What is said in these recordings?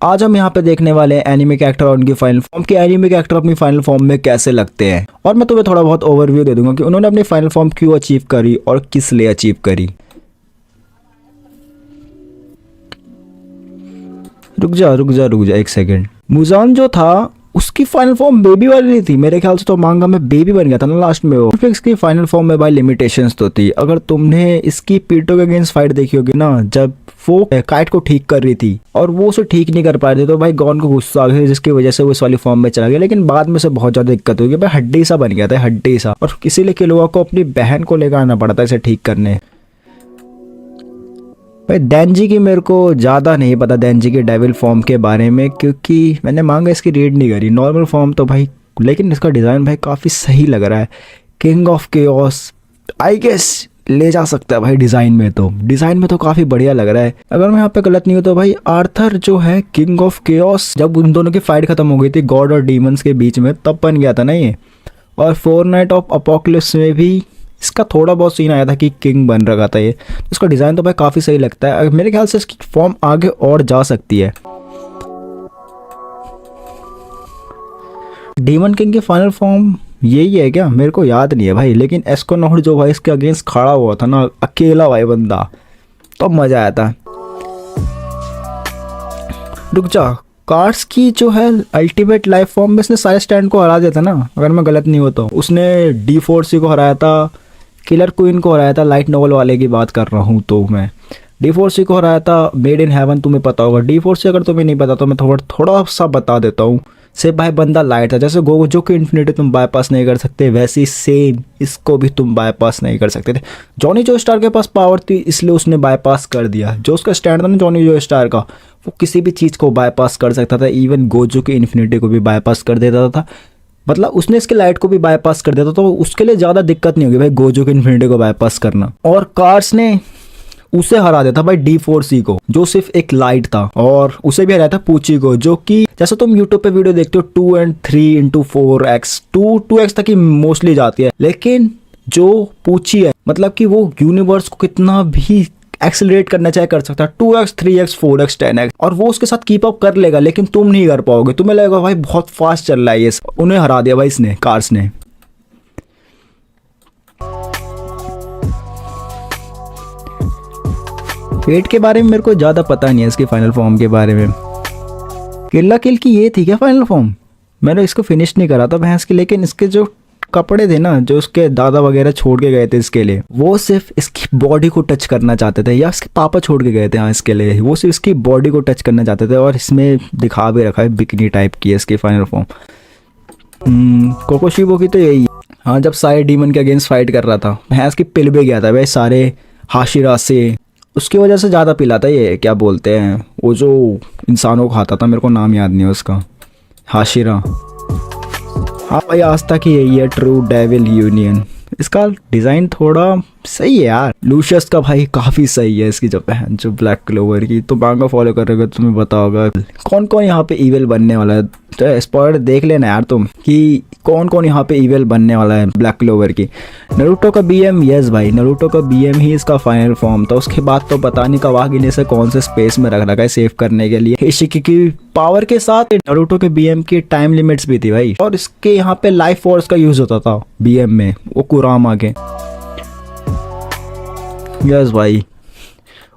आज हम यहाँ पे देखने वाले हैं एनिमे कैरेक्टर और उनकी फाइनल फॉर्म कि एनिमे कैरेक्टर अपनी फाइनल फॉर्म में कैसे लगते हैं, और मैं तुम्हें थोड़ा बहुत ओवरव्यू दे दूंगा कि उन्होंने अपनी फाइनल फॉर्म क्यों अचीव करी और किस लिए अचीव करी। रुक जा एक सेकेंड। मुजान जो था उसकी फाइनल फॉर्म बेबी वाली नहीं थी, मेरे ख्याल से तो मांगा में बेबी बन गया था ना लास्ट में वो। फिर इसकी फाइनल फॉर्म में भाई लिमिटेशंस तो थी। अगर तुमने इसकी पीटो के अगेंस्ट फाइट देखी होगी ना, जब वो काइट को ठीक कर रही थी और वो उसे ठीक नहीं कर पा रही थी, तो भाई गॉन को गुस्सा आ गया जिसकी वजह से वो इस वाली फॉर्म में चला गया। लेकिन बाद में से बहुत ज्यादा दिक्कत हुई, भाई हड्डी सा बन गया था, हड्डी सा, और इसीलिए किलोआ को अपनी बहन को लेकर आना पड़ा था इसे ठीक करने। भाई डेंजी की मेरे को ज़्यादा नहीं पता, डेंजी के डेविल फॉर्म के बारे में, क्योंकि मैंने मांगा इसकी रीड नहीं करी। नॉर्मल फॉर्म तो भाई, लेकिन इसका डिज़ाइन भाई काफ़ी सही लग रहा है। King of chaos I guess ले जा सकता है भाई डिज़ाइन में तो काफ़ी बढ़िया लग रहा है। अगर मैं यहाँ पे गलत नहीं हूँ तो भाई आर्थर जो है किंग ऑफ केओस, जब उन दोनों की फाइट खत्म हो गई थी गॉड और डीमंस के बीच में, तब बन गया था ना ये। और फोर नाइट ऑफ अपोकलिप्स में भी इसका थोड़ा बहुत सीन आया था कि किंग बन रखा था ये। इसका डिज़ाइन तो भाई काफ़ी सही लगता है। मेरे ख्याल से इसकी फॉर्म आगे और जा सकती है। डीमन किंग की फाइनल फॉर्म यही है क्या, मेरे को याद नहीं है भाई। लेकिन एस्कोनॉट जो भाई इसके अगेंस्ट खड़ा हुआ था ना, अकेला भाई बंदा, तो मज़ा आया था। रुक जा, कार्ड्स की जो है अल्टीमेट लाइफ फॉर्म में इसने सारे स्टैंड को हरा दिया था ना, अगर मैं गलत नहीं होता। उसने D4C को हराया था, किलर क्वीन को हराया था, लाइट नोवेल वाले की बात कर रहा हूँ तो मैं। D4C को हराया था मेड इन हेवन, तुम्हें पता होगा। D4C अगर तुम्हें नहीं पता तो मैं थोड़ा सा बता देता हूँ। से भाई बंदा लाइट था, जैसे गोजो की इन्फिनिटी तुम बाईपास नहीं कर सकते, वैसे ही सेम इसको भी तुम बाईपास नहीं कर सकते थे। जॉनी जो स्टार के पास पावर थी इसलिए उसने बाईपास कर दिया। जो उसका स्टैंड था ना जॉनी जो स्टार का, वो किसी भी चीज़ को बाईपास कर सकता था, इवन गोजो की इन्फिनिटी को भी बाईपास कर देता था। मतलब उसने इसके लाइट को भी बाईपास कर देता, तो उसके लिए ज़्यादा दिक्कत नहीं होगी भाई गोजो की इन्फिनिटी को बाईपास करना। और कार्स ने उसे हरा देता भाई D4C को, जो सिर्फ एक लाइट था, और उसे भी हराया था पूची को, जो कि जैसे तुम YouTube पे वीडियो देखते हो 2 and 3 into 4x 2x तक ही मोस्टली जाती है। लेकिन जो पूची है, मतलब कि वो यूनिवर्स को कितना भी एक्सेलरेट करना चाहे कर सकता है, 2x 3x 4x 10x, और वो उसके साथ कीप अप कर लेगा। लेकिन तुम नहीं कर पाओगे, तुम्हें लगेगा भाई बहुत फास्ट चल रहा है ये। उन्हें हरा दिया भाई इसने, कार्स ने। फेट के बारे में मेरे को ज़्यादा पता नहीं है, इसकी फाइनल फॉर्म के बारे में। किल्ला किल की ये थी क्या फाइनल फॉर्म? मैंने इसको फिनिश नहीं करा था भैंस की। लेकिन इसके जो कपड़े थे ना, जो उसके दादा वगैरह छोड़ के गए थे इसके लिए, वो सिर्फ इसकी बॉडी को टच करना चाहते थे, या इसके पापा छोड़ के गए थे। हाँ, इसके लिए वो सिर्फ इसकी बॉडी को टच करना चाहते थे, और इसमें दिखा भी रखा है बिकनी टाइप की है इसकी फाइनल फॉर्म। कोकोशिबो की तो यही। हाँ, जब सारे डीमन के अगेंस्ट फाइट कर रहा था, भैंस की पिल भी गया था भाई सारे हाशिरा से, उसकी वजह से ज़्यादा पिला था ये। क्या बोलते हैं वो जो इंसानों को खाता था, मेरे को नाम याद नहीं है उसका, हाशिरा। हाँ भाई, आज तक ही यही है ट्रू डेविल यूनियन। इसका डिज़ाइन थोड़ा सही है यार। लूशियस का भाई काफ़ी सही है, इसकी जो बहन जो ब्लैक क्लोवर की। तो मांगा फॉलो कर रहे हो तुम्हें पता होगा कौन कौन यहाँ पे इविल बनने वाला है। तो स्पॉइलर देख लेना यार तुम कि कौन कौन यहाँ पे इविल बनने वाला है ब्लैक क्लोवर की। नारुतो का BM, यस भाई, नारुतो का BM ही इसका फाइनल फॉर्म था। उसके बाद तो पता नहीं कवागी ने इसे कौन से स्पेस में रख रखा है सेव करने के लिए। हिशिकी की पावर के साथ नारुतो के BM की टाइम लिमिट्स भी थी भाई, और इसके यहाँ पे लाइफ फोर्स का यूज होता था BM में, वो कुरामा के। यस भाई,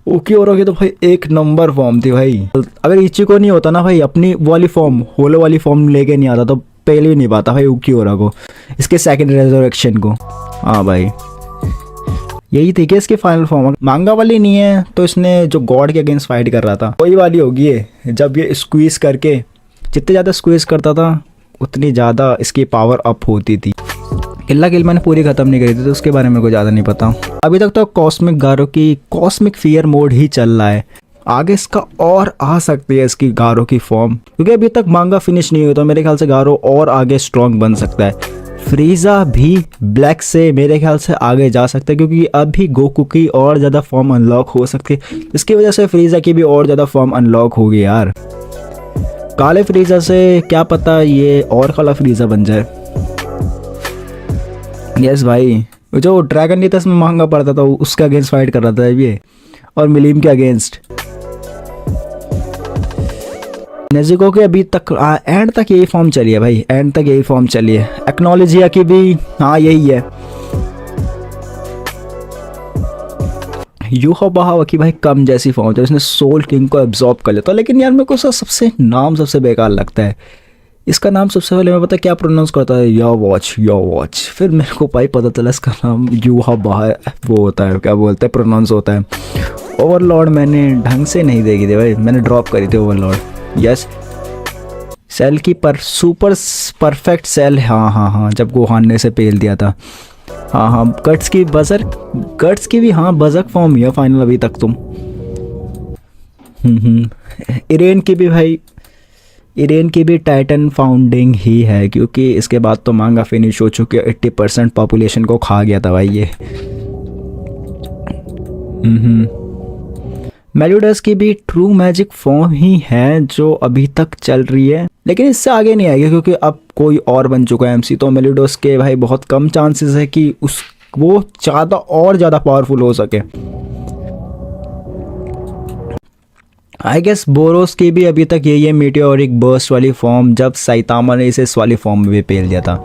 उकियोरा की तो भाई एक नंबर फॉर्म थी भाई। अगर इचिको नहीं होता ना भाई, अपनी वाली फॉर्म, होलो वाली फॉर्म लेके नहीं आता, तो पहले ही नहीं पाता भाई उकियोरा को, इसके सेकंड रेजरेक्शन को। हाँ भाई, यही थी कि इसकी फाइनल फॉर्म। मांगा वाली नहीं है, तो इसने जो गॉड के अगेंस्ट फाइट कर रहा था वही वाली होगी ये। जब ये स्क्वीज करके, जितने ज़्यादा स्क्वीज करता था उतनी ज़्यादा इसकी पावर अप होती थी। किल्ला किल मैंने पूरी खत्म नहीं करी थी, तो उसके बारे में मेरे को ज़्यादा नहीं पता। अभी तक तो कॉस्मिक गारो की कॉस्मिक फियर मोड ही चल रहा है। आगे इसका और आ सकती है इसकी गारो की फॉर्म, क्योंकि अभी तक मांगा फिनिश नहीं हुआ, तो मेरे ख्याल से गारो और आगे स्ट्रॉन्ग बन सकता है। फ्रीजा भी ब्लैक से मेरे ख्याल से आगे जा सकता है, क्योंकि अभी गोकू की और ज़्यादा फॉर्म अनलॉक हो सकती है। इसकी वजह से फ्रीजा की भी और ज़्यादा फॉर्म अनलॉक होगी यार। काले फ्रीजा से क्या पता ये और काला फ्रीजा बन जाए। यस भाई, जो ड्रैगन नहीं था इसमें महंगा पड़ता था, उसके अगेंस्ट फाइट कर रहा था ये, और मिलीम के अगेंस्ट। नेजुको के अभी तक एंड तक यही फॉर्म चली है भाई, एंड तक यही फॉर्म चली है। एक्नोलॉजिया की भी हाँ यही है। यूहा बहावा की भाई कम जैसी फॉर्म थी, उसने सोल किंग को एब्जॉर्ब कर लिया था। लेकिन यार मेरे को सबसे नाम सबसे बेकार लगता है इसका। नाम सबसे पहले मैं पता क्या प्रोनाउंस करता है, या वॉच। फिर मेरे को भाई पता चला इसका नाम यूहा बहा वो होता है, क्या बोलते हैं, प्रोनाउंस होता है। ओवरलॉर्ड मैंने ढंग से नहीं देखी थी भाई, मैंने ड्रॉप करी थी ओवरलॉर्ड। यस सेल की सुपर परफेक्ट सेल, हाँ जब गोहान ने इसे पेल दिया था। हाँ गट्स की भी हाँ बजक फॉर्म ही है फाइनल अभी तक तुम। इरेन की भी टाइटन फाउंडिंग ही है, क्योंकि इसके बाद तो मांगा फिनिश हो चुकी है। 80% पॉपुलेशन को खा गया था भाई ये। मेलुडस की भी ट्रू मैजिक फॉर्म ही है जो अभी तक चल रही है, लेकिन इससे आगे नहीं आएगी क्योंकि अब कोई और बन चुका है एमसी। तो मेलुडस के भाई बहुत कम चांसेस है कि वो ज़्यादा पावरफुल हो सके। आई गेस बोरोस की भी अभी तक यही है, मीटियोरिक बर्स्ट वाली फॉर्म, जब साइतामा ने इसे इस वाली फॉर्म में भी पेल दिया था।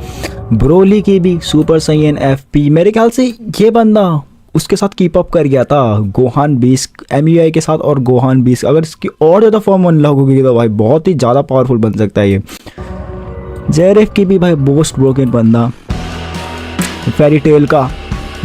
ब्रोली की भी सुपर साइयन एफपी, मेरे ख्याल से ये बंदा उसके साथ कीप अप कर गया था गोहान 20 एमयूआई के साथ। और गोहान 20 अगर इसकी और ज़्यादा फॉर्म अनलॉक होगी तो भाई बहुत ही ज़्यादा पावरफुल बन सकता है ये। जेरेफ की भी भाई मोस्ट ब्रोकन बंदा, फेरी टेल का।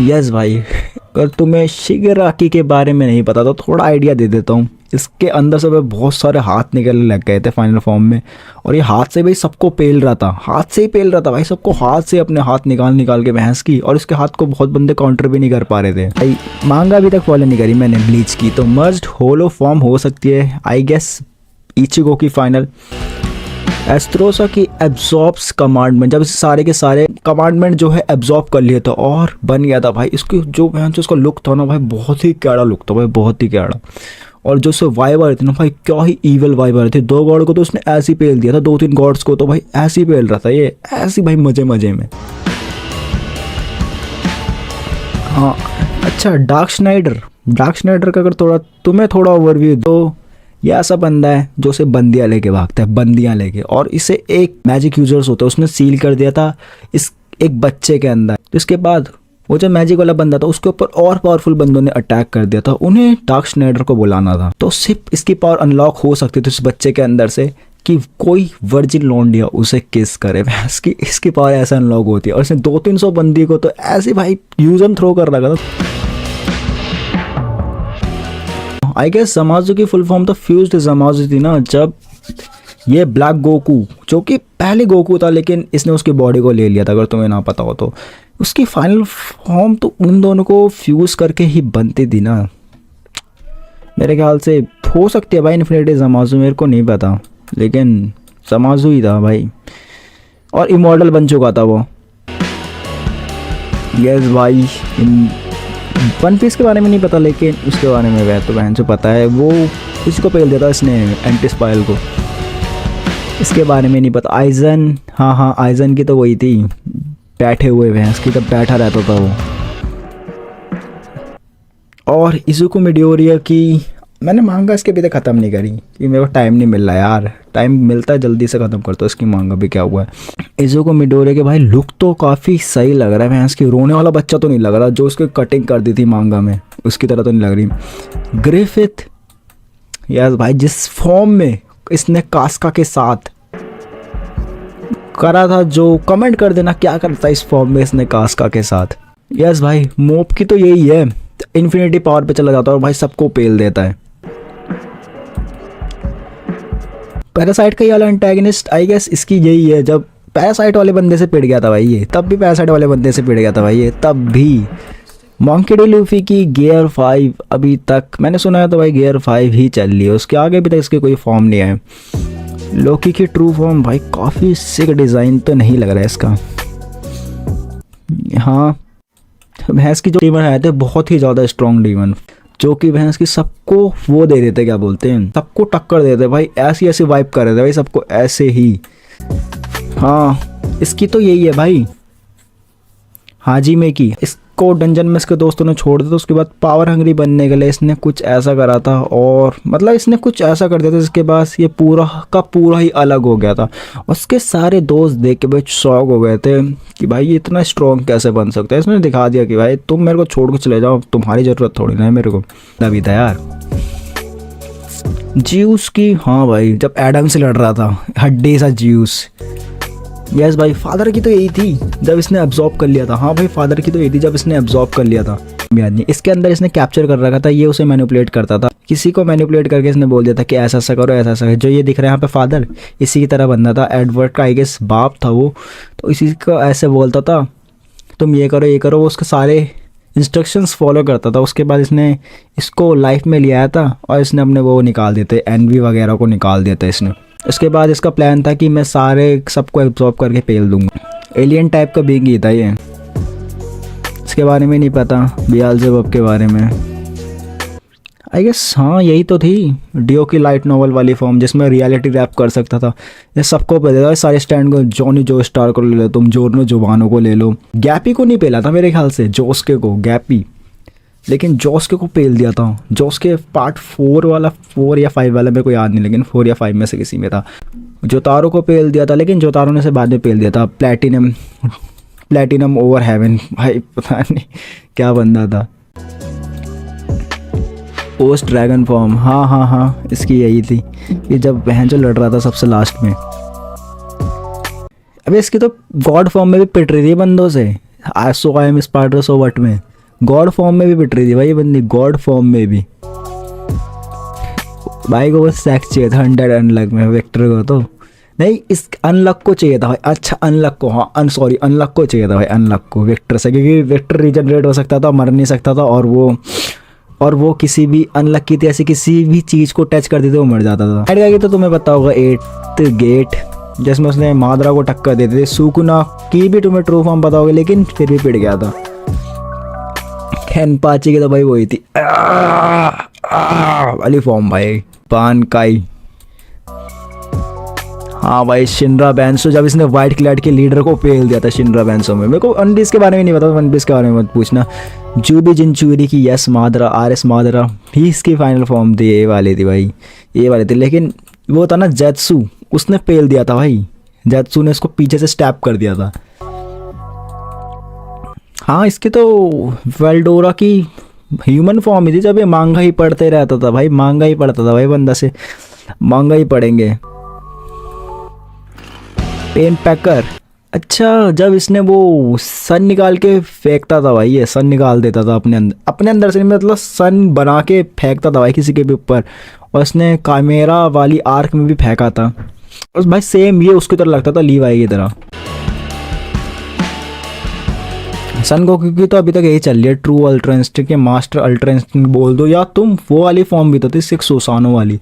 यस भाई अगर तुम्हें शिगेराकी के बारे में नहीं पता तो थोड़ा आइडिया दे देता हूँ। इसके अंदर से भाई बहुत सारे हाथ निकलने लग गए थे फाइनल फॉर्म में, और ये हाथ से भाई सबको पेल रहा था, हाथ से ही पेल रहा था भाई सबको, हाथ से अपने हाथ निकाल के भैंस की। और इसके हाथ को बहुत बंदे काउंटर भी नहीं कर पा रहे थे भाई। मांगा अभी तक फॉलो नहीं करी मैंने ब्लीच की, तो मर्ज्ड होलो फॉर्म हो सकती है आई गेस इचिगो की फाइनल। एस्ट्रोसा की एब्जॉर्ब्स कमांडमेंट, जब इसे सारे के सारे कमांडमेंट जो है एब्जॉर्ब कर लिए थे और बन गया था भाई। इसकी जो बहन से उसका लुक था ना भाई, बहुत ही कैड़ा लुक था भाई, बहुत ही कैड़ा। और जो उससे वाइब आ रही थी ना भाई, क्या ही ईवल वाइब आ रही थी। 2 गॉड को तो उसने ऐसे ही पेल दिया था, 2-3 गॉड्स को तो भाई ऐसे ही पेल रहा था ये, ऐसे भाई मजे में। हाँ अच्छा डार्क स्नाइडर का अगर तुम्हें थोड़ा ओवरव्यू दो, ये ऐसा बंदा है जो उसे बंदियाँ लेके भागता है, बंदियाँ लेके, और इसे एक मैजिक यूजर्स होता है उसने सील कर दिया था इस एक बच्चे के अंदर। तो इसके बाद वो जो मैजिक वाला बंदा था उसके ऊपर और पावरफुल बंदों ने अटैक कर दिया था, उन्हें डार्क स्नाइडर को बुलाना था। तो सिर्फ इसकी पावर अनलॉक हो सकती थी इस बच्चे के अंदर से कि कोई वर्जिन लौंडिया उसे किस करे, इसकी पावर ऐसा अनलॉक होती है। और इसने 200-300 बंदी को तो ऐसे भाई यूज एंड थ्रो कर रखा था। आई गेस ज़माज़ू की फुल फॉर्म तो फ्यूज्ड ज़माज़ू थी ना, जब ये ब्लैक गोकू जो कि पहले गोकू था लेकिन इसने उसकी बॉडी को ले लिया था, अगर तुम्हें ना पता हो तो। उसकी फाइनल फॉर्म तो उन दोनों को फ्यूज़ करके ही बनती थी ना, मेरे ख्याल से हो सकती है भाई इन्फिनिटी ज़माज़ू, मेरे को नहीं पता, लेकिन ज़माज़ू ही था भाई। और इमॉर्टल बन चुका था वो। यस भाई वन पीस के बारे में नहीं पता, लेकिन उसके बारे में वह तो बहन से पता है, वो किसी को पेल दिया था इसने, एंटिस्पाइल को। इसके बारे में नहीं पता। आइजन, हाँ आइजन की तो वही थी, बैठे हुए भैंस की, तब बैठा रहता था वो। और इजुको मिडोरिया की मैंने मांगा इसके अभी तक ख़त्म नहीं करी कि मेरे को टाइम नहीं मिल रहा यार, टाइम मिलता है जल्दी से ख़त्म करता हूँ इसकी मांगा भी। क्या हुआ है इजुको मिडोरिया के भाई, लुक तो काफ़ी सही लग रहा है भैंस की, रोने वाला बच्चा तो नहीं लग रहा जो उसकी कटिंग कर दी थी मांगा में, उसकी तरह तो नहीं लग रही। ग्रिफिथ यार भाई, जिस फॉर्म में इसने कास्का के साथ करा था, जो कमेंट कर देना क्या करता है इस फॉर्म में इसने कास्का के साथ। यस भाई मोप की तो यही है, इन्फिनिटी पावर पे चला जाता है और भाई सबको पेल देता है। पैरासाइट का ये वाला एंटेगनिस्ट आई गेस इसकी यही है, जब पैरासाइट वाले बंदे से पिट गया था भाई ये, तब भी पैरासाइट वाले बंदे से पिट गया था भाई ये, तब भी। मॉन्की डी लूफी की गियर 5 अभी तक मैंने सुना है तो भाई गियर 5 ही चल रही है, उसके आगे अभी तक इसके कोई फॉर्म नहीं है। लोकी की ट्रू फॉर्म भाई काफ़ी सिक डिज़ाइन तो नहीं लग रहा है इसका। हाँ भैंस की जो डीमन आए थे बहुत ही ज़्यादा स्ट्रॉन्ग डीमन, जो कि भैंस की सबको वो दे देते, क्या बोलते हैं, सबको टक्कर देते भाई, ऐसी वाइप कर रहे थे भाई सबको ऐसे ही। हाँ इसकी तो यही है भाई, हाजिमे की, इसको डंजन में इसके दोस्तों ने छोड़ दिया, तो उसके बाद पावर हंग्री बनने के लिए इसने कुछ ऐसा करा था, और मतलब इसने कुछ ऐसा कर दिया था जिसके बाद ये पूरा का पूरा ही अलग हो गया था। उसके सारे दोस्त देख के भाई शॉक हो गए थे कि भाई ये इतना स्ट्रॉन्ग कैसे बन सकता है। इसने दिखा दिया कि भाई तुम मेरे को छोड़ के चले जाओ, तुम्हारी ज़रूरत थोड़ी ना है मेरे को। अभी था यार ज्यूस की, हाँ भाई जब एडम से लड़ रहा था हड्डी सा ज्यूस। यस भाई फादर की तो यही थी जब इसने एब्जॉर्ब कर लिया था। हाँ भाई फादर की तो यही थी जब इसने एब्जॉर्ब कर लिया था। याद नहीं, इसके अंदर इसने कैप्चर कर रखा था, ये उसे मैनिपुलेट करता था, किसी को मैनिपुलेट करके इसने बोल दिया था कि ऐसा ऐसा करो, ऐसा ऐसा। जो ये दिख रहा है यहाँ पे फादर, इसी की तरह बंदा था, एडवर्ड का आई गेस बाप था वो, तो इसी को ऐसे बोलता था तुम ये करो, वो उसके सारे इंस्ट्रक्शंस फॉलो करता था। उसके बाद इसने इसको लाइफ में ले आया था और इसने अपने वो निकाल दिए थे, एनवी वगैरह को निकाल दिया था इसने। उसके बाद इसका प्लान था कि मैं सारे सबको एब्जॉर्ब करके पेल दूंगा। एलियन टाइप का बीइंग ही था ये, इसके बारे में नहीं पता, बियालज़ेबब के बारे में आई गेस। हाँ यही तो थी डियो की लाइट नॉवल वाली फॉर्म जिसमें रियलिटी रैप कर सकता था। ये सबको पता था, सारे स्टैंड को, जॉनी जो स्टार को ले लो तुम, जोर्नो जोवानो को ले लो, गैपी को नहीं पेला था मेरे ख्याल से, जोस्के को, गैपी, लेकिन जोस्के को पेल दिया था। जोस्के पार्ट 4 या 5 वाला मेरे को याद नहीं, लेकिन 4 या 5 में से किसी में था। जोतारो को पेल दिया था, लेकिन जोतारो ने से बाद में पेल दिया था। प्लेटिनम ओवर हेवन, भाई पता नहीं क्या बंदा था। पोस्ट ड्रैगन फॉर्म, हाँ इसकी यही थी, ये जब बहन जो लड़ रहा था सबसे लास्ट में। अबे इसकी तो गॉड फॉर्म में भी पिट रही थी बंदों से, I am spider so what में, गॉड फॉर्म में भी पिट रही थी भाई ये बंदी, गॉड फॉर्म में भी। भाई को बस सेक्स चाहिए था 100 अनलक में, वेक्टर को तो नहीं, इस अनलक को चाहिए था भाई। अच्छा अनलक को, हाँ अनलक को चाहिए था भाई, अनलक को वेक्टर से, क्योंकि वेक्टर रीजनरेट हो सकता था, मर नहीं सकता था, और वो किसी भी अनलक की थी, ऐसी किसी भी चीज़ को टच कर दी तो वो मर जाता था। हेड तो तुम्हें पता होगा 8th गेट, जिसमें उसने मादरा को टक्कर देते थे। सुकुना की भी तुम्हें ट्रू फॉर्म पता होगा, लेकिन फिर भी पिट गया था। खेनपाची की तो भाई वही थी वाली फॉर्म भाई, पानकाई। हाँ भाई शिनरा बेंसो, जब इसने वाइट क्लैड के लीडर को पेल दिया था शिनरा बेंसो में। मेरे को वन पीस के बारे में नहीं पता, वन पीस के बारे में मत पूछना। जूबी जिनचूरी की यस मादरा, RS मादरा भी इसकी फाइनल फॉर्म थी, ये वाली थी भाई, ये वाली थी। लेकिन वो था ना जेत्सू, उसने पेल दिया था भाई, जेत्सू ने उसको पीछे से स्टैप कर दिया था। हाँ इसकी तो वेल्डोरा की ह्यूमन फॉर्म ही थी, जब ये मांगा ही पढ़ते रहता था भाई, मांगा ही पढ़ता था भाई, बंदा से मांगा ही पढ़ेंगे। पेन पैकर, अच्छा जब इसने वो सन निकाल के फेंकता था भाई, ये सन निकाल देता था अपने अंदर से, मतलब सन बना के फेंकता था भाई किसी के भी ऊपर, और इसने कामेरा वाली आर्क में भी फेंका था। और भाई सेम ये उसकी तरह लगता था, लीवाई की तरह। सन गोकू की तो अभी तक यही चल रही है, ट्रू अल्ट्रा इंस्टिंक्ट या मास्टर अल्ट्रा इंस्टिंक्ट बोल दो, या तुम वो वाली फॉर्म भी तो थी, 6 सुसानो वाली,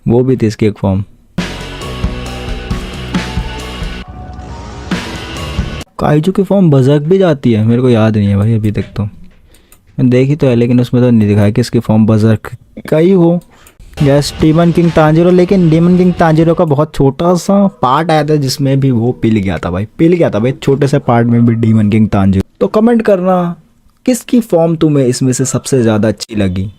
वो भी थी इसकी एक फॉर्म। काइजू की फॉर्म बजर्क भी जाती है, मेरे को याद नहीं है भाई अभी तक, तो देखी तो है लेकिन उसमें तो नहीं दिखाया कि इसकी फॉर्म बजर्क का ही हो। यस डीमन किंग तांजिरो, लेकिन डीमन किंग तांजिरो का बहुत छोटा सा पार्ट आया था जिसमें भी वो पिल गया था भाई, छोटे से पार्ट में भी डीमन किंग तांजिरो। तो कमेंट करना किसकी फॉर्म तुम्हें इसमें से सबसे ज़्यादा अच्छी लगी।